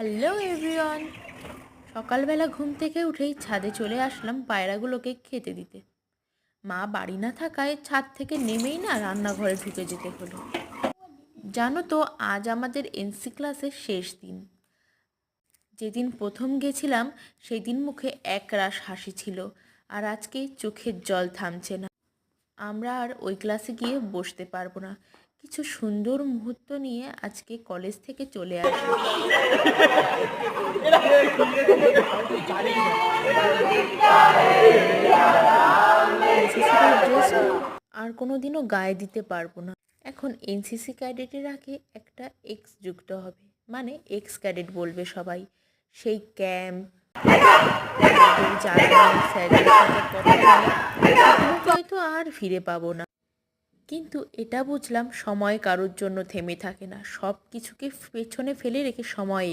Hello everyone. সকালবেলা ঘুম থেকে উঠেই ছাদে চলে আসলাম পায়রাগুলোকে খেতে দিতে। মা বাড়ি না থাকায় ছাদ থেকে নেমেই না রান্নাঘরে ঢুকে যেতে হলো। জানো তো, আজ আমাদের এনসি ক্লাসের শেষ দিন। যেদিন প্রথম গেছিলাম সেদিন মুখে একরাশ হাসি ছিল, আর আজকে চোখের জল থামছে না। আমরা আর ওই ক্লাসে গিয়ে বসতে পারবো না। কিছু সুন্দর মুহূর্ত নিয়ে আজকে কলেজ থেকে চলে আসি। এনসিসির ড্রেস আর কোনো দিনও গায়ে দিতে পারবো না। এখন এনসিসি ক্যাডেটের আগে একটা এক্স যুক্ত হবে, মানে এক্স ক্যাডেট বলবে সবাই। সেই ক্যাম্প, স্যারদের সাথে কথা বলা, এগুলোকে হয়তো আর ফিরে পাবো না। কিন্তু এটা বুঝলাম, সময় কারোর জন্য থেমে থাকে না, সব কিছুকে পেছনে ফেলে রেখে সময়